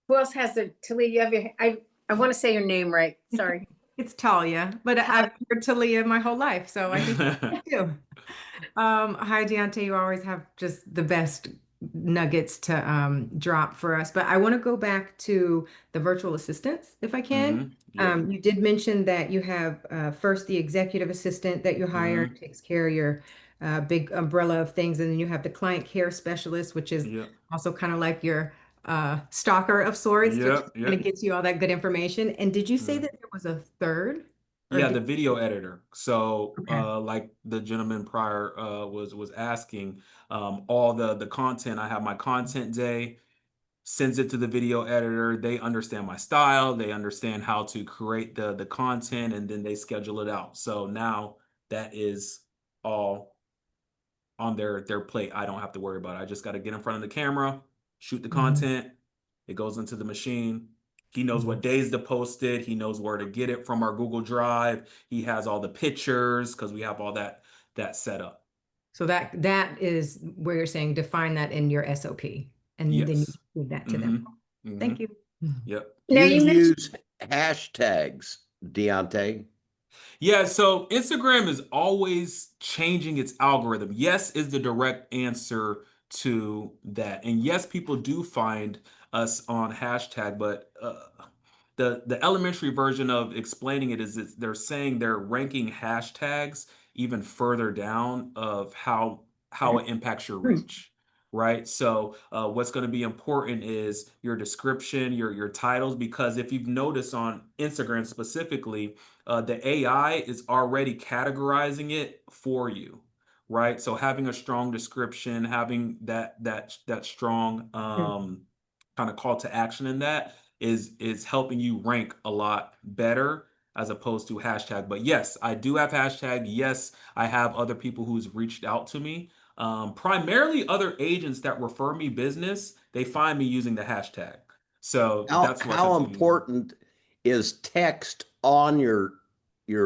Who else has it? Talia, you have I want to say your name right. Sorry. It's Talia, but I've heard Talia my whole life, so I think you do. Hi, Deontay. You always have just the best nuggets to drop for us. But I want to go back to the virtual assistants, if I can. Yeah. You did mention that you have first the executive assistant that you hire, Hmm. takes care of your big umbrella of things, and then you have the client care specialist, which is Yeah. also kind of like your stalker of sorts, which Yeah. kind Yeah. of gets you all that good information. And did you say Mm. that there was a third? Or Yeah, did the video editor. So, okay. like the gentleman prior was asking, all the content. I have my content day, sends it to the video editor. They understand my style. They understand how to create the content, and then they schedule it out. So now that is all on their plate. I don't have to worry about it. I just got to get in front of the camera, shoot the Mhm. content. It goes into the machine. He knows Mhm. what days to post it. He knows where to get it from our Google Drive. He has all the pictures because we have all that set up. So that is where you're saying define that in your SOP, and then you Yes. give that to them. Mm-hmm. Mm-hmm. Thank you. Yep. Do Now you you mentioned use hashtags, Deontay? Yeah, so Instagram is always changing its algorithm. Yes is the direct answer to that. And yes, people do find us on hashtag, but the elementary version of explaining it is they're saying they're ranking hashtags even further down of how it impacts your reach. Right. So what's going to be important is your description, your titles, because if you've noticed on Instagram specifically, the AI is already categorizing it for you, right? So having a strong description, having that strong kind of call to action in that is helping you rank a lot better as opposed to hashtag. But yes, I do have hashtag. Yes, I have other people who's reached out to me. Primarily other agents that refer me business, they find me using the hashtag. So that's what I How continue using. important is text on your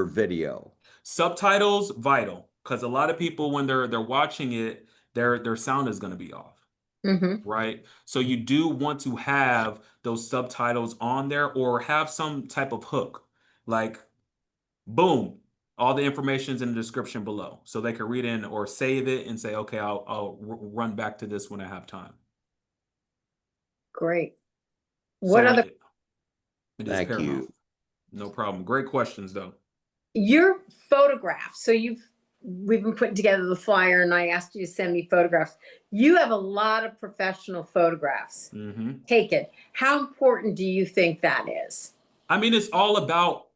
video? Subtitles vital because a lot of people when they're watching it, their sound is going to be off, Mhm. right? So you do want to have those subtitles on there or have some type of hook, like boom, all the information's in the description below, so they can read in or save it and say, okay, I'll run back to this when I have time. Great. What So other it is Thank paramount. you. No problem. Great questions though. your photographs? So we've been putting together the flyer and I asked you to send me photographs. You have a lot of professional photographs Hmm. taken. How important do you think that is? I mean, it's all about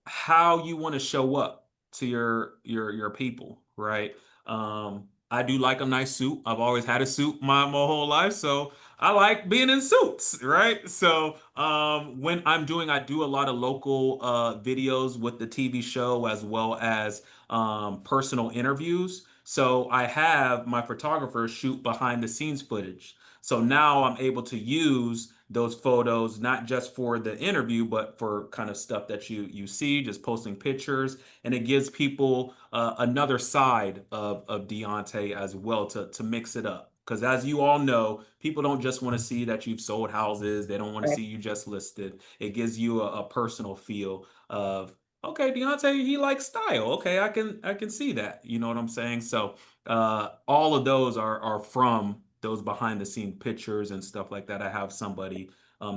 how you want to show up to your people, right? I do like a nice suit. I've always had a suit my whole life, so I like being in suits, right? So when I do a lot of local videos with the TV show as well as personal interviews. So I have my photographers shoot behind the scenes footage. So now I'm able to use those photos not just for the interview, but for kind of stuff that you see, just posting pictures, and it gives people another side of Deontay as well to mix it up. Because as you all know, people don't just want to see that you've sold houses; they don't want to Right. see you just listed. It gives you a personal feel of okay, Deontay, he likes style. Okay, I can see that. You know what I'm saying? So all of those are from those behind the scene pictures and stuff like that. I have somebody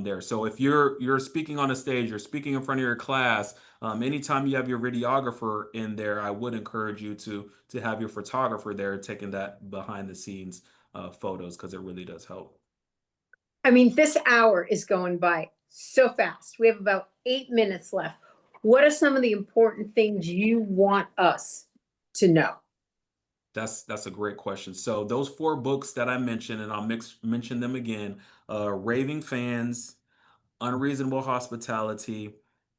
there. So if you're speaking on a stage, you're speaking in front of your class, anytime you have your videographer in there, I would encourage you to have your photographer there taking that behind the scenes photos because it really does help. I mean, this hour is going by so fast. We have about 8 minutes left. What are some of the important things you want us to know? That's a great question. So those 4 books that I mentioned, and I'll mention them again: Raving Fans, Unreasonable Hospitality,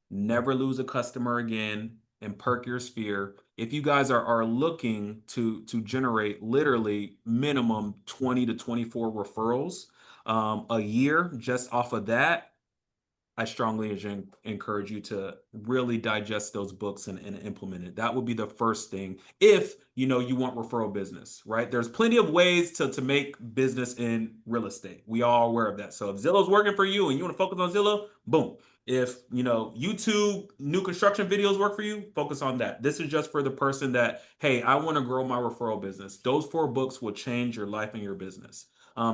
Never Lose a Customer Again, and Perk Your Sphere. If you guys are looking to generate literally minimum 20 to 24 referrals a year just off of that, I strongly encourage you to really digest those books and implement it. That would be the first thing if you know you want referral business, right? There's plenty of ways to make business in real estate. We all are aware of that. So if Zillow's working for you and you want to focus on Zillow, boom. If you know YouTube new construction videos work for you, focus on that. This is just for the person that, hey, I want to grow my referral business. Those 4 books will change your life and your business.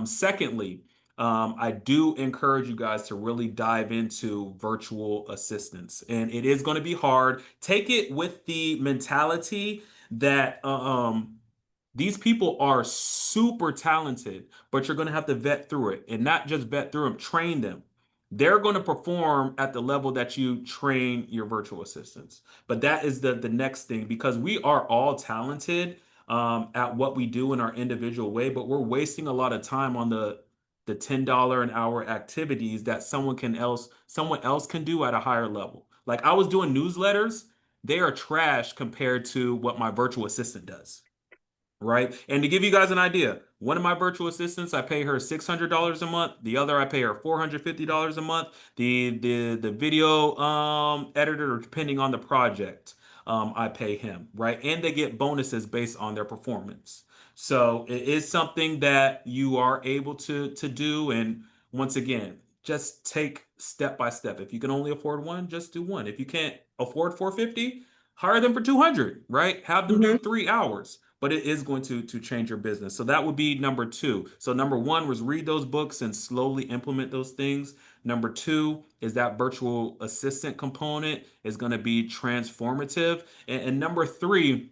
Secondly, I do encourage you guys to really dive into virtual assistants, and it is going to be hard. Take it with the mentality that these people are super talented, but you're going to have to vet through it, and not just vet through them, train them. They're going to perform at the level that you train your virtual assistants. But that is the next thing, because we are all talented at what we do in our individual way, but we're wasting a lot of time on the $10 an hour activities that someone else can do at a higher level. Like I was doing newsletters, they are trash compared to what my virtual assistant does. Right. And to give you guys an idea, one of my virtual assistants, I pay her $600 a month. The other, I pay her $450 a month. The video editor, depending on the project, I pay him. Right. And they get bonuses based on their performance. So it is something that you are able to do. And once again, just take step by step. If you can only afford one, just do one. If you can't afford 450, hire them for 200, right? Have them do 3 hours, but it is going to change your business. So that would be number 2. So number 1 was read those books and slowly implement those things. Number 2 is that virtual assistant component is going to be transformative. And number 3,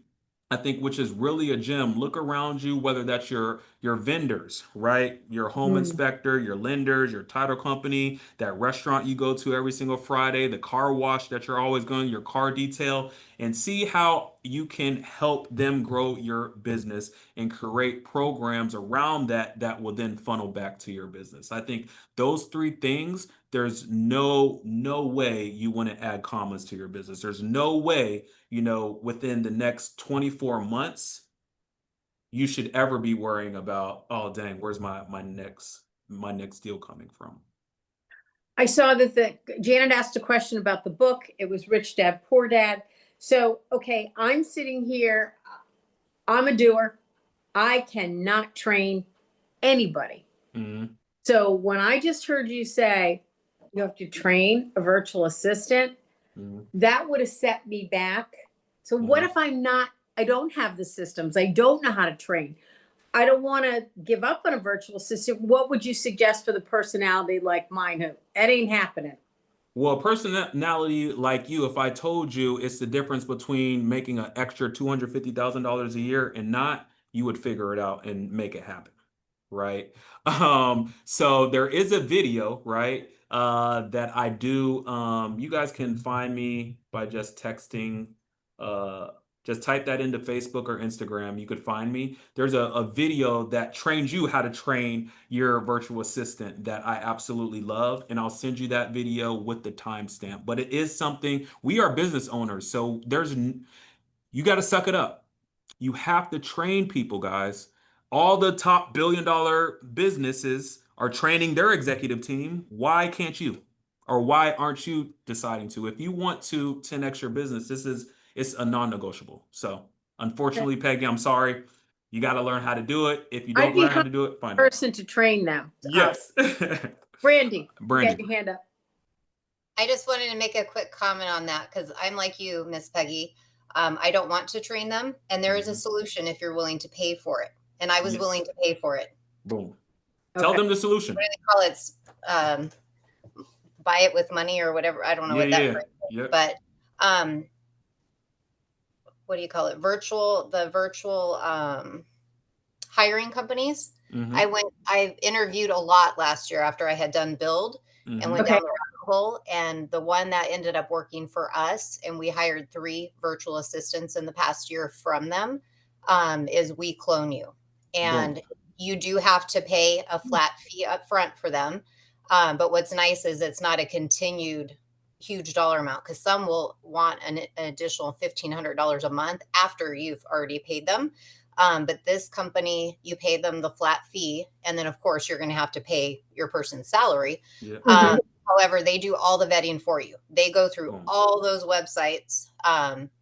I think, which is really a gem, look around you, whether that's your vendors, right? Your home inspector, your lenders, your title company, that restaurant you go to every single Friday, the car wash that you're always going, your car detail, and see how you can help them grow your business and create programs around that that will then funnel back to your business. I think those 3 things, there's no way you want to add commas to your business. There's no way, within the next 24 months, you should ever be worrying about, oh dang, where's my next deal coming from? I saw that Janet asked a question about the book. It was Rich Dad, Poor Dad. So, okay, I'm sitting here. I'm a doer. I cannot train anybody. Mhm. So when I just heard you say you have to train a virtual assistant, Mhm. that would have set me back. So what if I don't have the systems? I don't know how to train. I don't want to give up on a virtual assistant. What would you suggest for the personality like mine who that ain't happening? Well, a personality like you, if I told you it's the difference between making an extra $250,000 a year and not, you would figure it out and make it happen. Right? So there is a video, right? That I do. You guys can find me by just texting, uh, just type that into Facebook or Instagram. You could find me. There's a video that trains you how to train your virtual assistant that I absolutely love. And I'll send you that video with the timestamp. But it is something, we are business owners. So you got to suck it up. You have to train people, guys. All the top $1 billion businesses are training their executive team. Why can't you? Or why aren't you deciding to? If you want to 10x your business, it's a non-negotiable. So unfortunately, Peggy, I'm sorry. You got to learn how to do it. If you I'd don't be learn how a to do it, fine. person to train them. Yes. Brandy, you Brandy. got your hand up. I just wanted to make a quick comment on that because I'm like you, Miss Peggy. I don't want to train them, and there is a solution if you're willing to pay for it. And I was Yes. willing to pay for it. Boom. Tell them the solution. What do they call it? Buy it with money or whatever. I don't know what that phrase is. Yep. But what do you call it? The virtual hiring companies. Mhm. I interviewed a lot last year after I had done Build and Mhm. went Okay. down the rabbit hole. And the one that ended up working for us, and we hired 3 virtual assistants in the past year from them, is We Clone You. And Boom. you do have to pay a flat fee up front for them. But what's nice is it's not a continued huge dollar amount, because some will want an additional $1,500 a month after you've already paid them. But this company, you pay them the flat fee, and then of course you're going to have to pay your person's salary. Yeah. However, they do all the vetting for you. They go through Boom. all those websites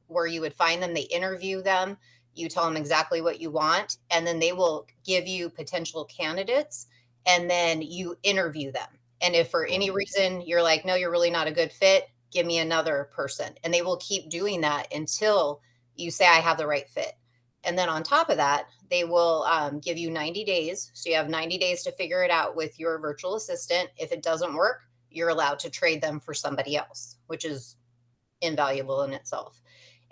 where you would find them. They interview them. You tell them exactly what you want, and then they will give you potential candidates, and then you interview them. And if for any Boom. reason you're like, no, you're really not a good fit, give me another person. And they will keep doing that until you say, I have the right fit. And then on top of that, they will give you 90 days. So you have 90 days to figure it out with your virtual assistant. If it doesn't work, you're allowed to trade them for somebody else, which is invaluable in itself.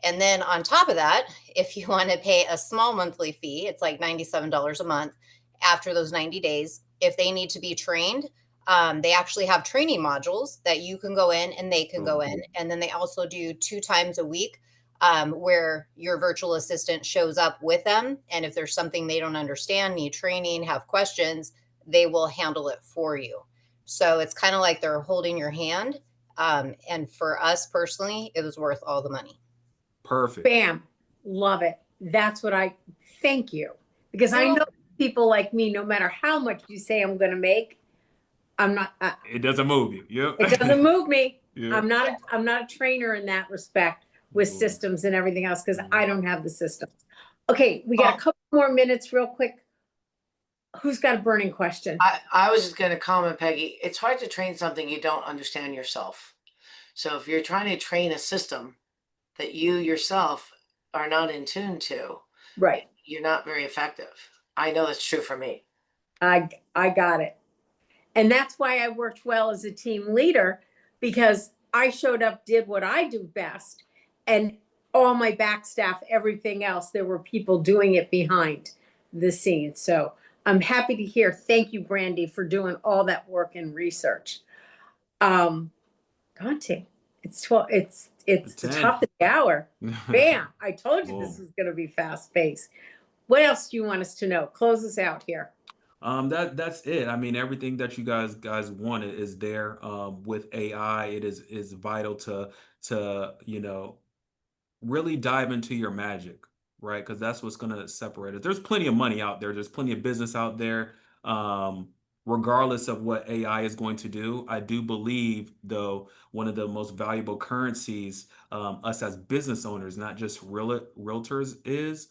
And then on top of that, if you want to pay a small monthly fee, it's like $97 a month after those 90 days. If they need to be trained, they actually have training modules that you can go in and they can go in. And then they also do 2 times a week where your virtual assistant shows up with them. And if there's something they don't understand, need training, have questions, they will handle it for you. So it's kind of like they're holding your hand. And for us personally, it was worth all the money. Perfect. Bam. Love it. That's what I thank you. Because I know people like me, no matter how much you say I'm going to make, I'm not, It doesn't move you. Yep. it doesn't move me. Yeah. I'm not a trainer in that respect with Boom. systems and everything else, because I don't have the systems. Okay, we got a couple more minutes real quick. Who's got a burning question? I was just going to comment, Peggy. It's hard to train something you don't understand yourself. So if you're trying to train a system that you yourself are not in tune to, Right. you're not very effective. I know that's true for me. I got it. And that's why I worked well as a team leader, because I showed up, did what I do best, and all my back staff, everything else, there were people doing it behind the scenes. So I'm happy to hear. Thank you, Brandy, for doing all that work and research. Conte, it's 12, it's the 10. top of the hour. Bam. I told you this Boom. was going to be fast paced. What else do you want us to know? Close us out here. That's it. I mean, everything that you guys wanted is there. With AI, it is vital to really dive into your magic, right? Because that's what's gonna separate us. There's plenty of money out there. There's plenty of business out there. Regardless of what AI is going to do, I do believe, though, one of the most valuable currencies us as business owners, not just realtors, is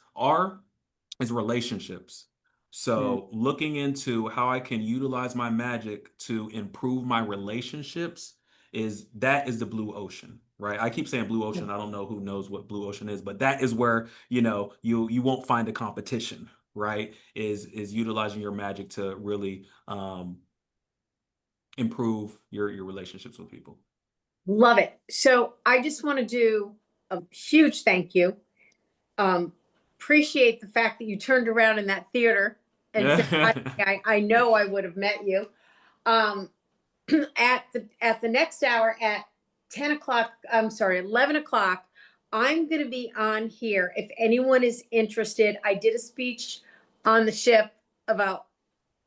relationships. So looking into how I can utilize my magic to improve my relationships is the blue ocean, right? I keep saying blue ocean. I don't know who knows what blue ocean is, but that is where, you won't find a competition, right? Is utilizing your magic to really improve your relationships with people. Love it. So I just want to do a huge thank you. Appreciate the fact that you turned around in that theater and said, I know I would have met you. At the next hour at 10 o'clock, I'm sorry, 11 o'clock, I'm going to be on here. If anyone is interested, I did a speech on the ship about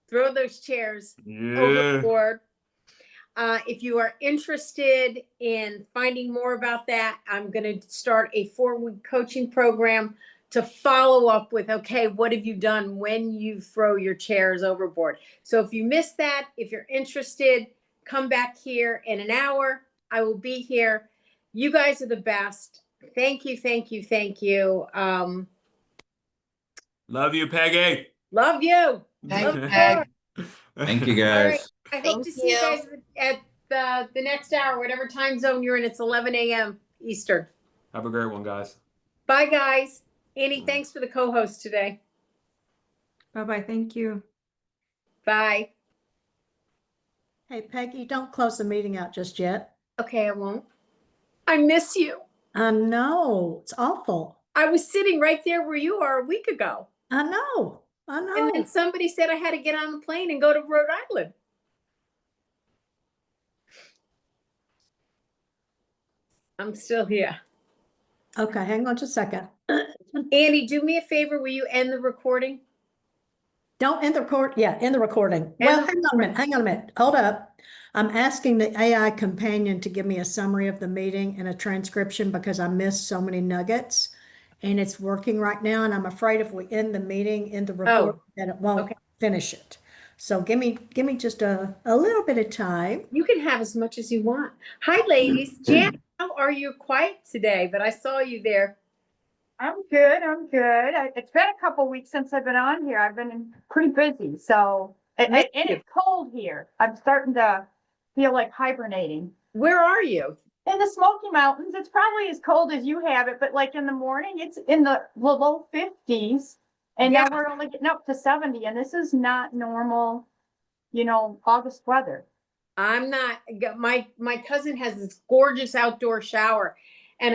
throw those chairs Yeah. overboard. If you are interested in finding more about that, I'm going to start a 4-week coaching program to follow up with, okay, what have you done when you throw your chairs overboard? So if you missed that, if you're interested, come back here in an hour. I will be here. You guys are the best. Thank you, thank you, thank you. Love you, Peggy. Love you. Thank Love you, Peg. Thank you, All right. guys. I hope Thank to see you you. guys at the next hour, whatever time zone you're in. It's 11 a.m. Eastern. Have a great one, guys. Bye, guys. Annie, thanks for the co-host today. Bye-bye. Thank you. Bye. Hey, Peggy, don't close the meeting out just yet. Okay, I won't. I miss you. I know, it's awful. I was sitting right there where you are a week ago. I know. I And know. then somebody said I had to get on the plane and go to Rhode Island. I'm still here. Okay, hang on just a second. Andy, do me a favor. Will you end the recording? Don't end the record. Yeah, end the recording. End Well, the hang on a minute. Hang on a minute. Hold up. I'm asking the AI companion to give me a summary of the meeting and a transcription because I missed so many nuggets. And it's working right now, and I'm afraid if we end the meeting in the record, that it won't okay. finish it. So give me just a little bit of time. You can have as much as you want. Hi, ladies. Jan, how are you? Quiet today, but I saw you there. I'm good. I'm good. It's been a couple weeks since I've been on here. I've been pretty busy. So, and Thank you. it's cold here. I'm starting to feel like hibernating. Where are you? In the Smoky Mountains, it's probably as cold as you have it, but like in the morning, it's in the low 50s. And Yeah. now we're only getting up to 70. And this is not normal, August weather. I'm not. My cousin has this gorgeous outdoor shower,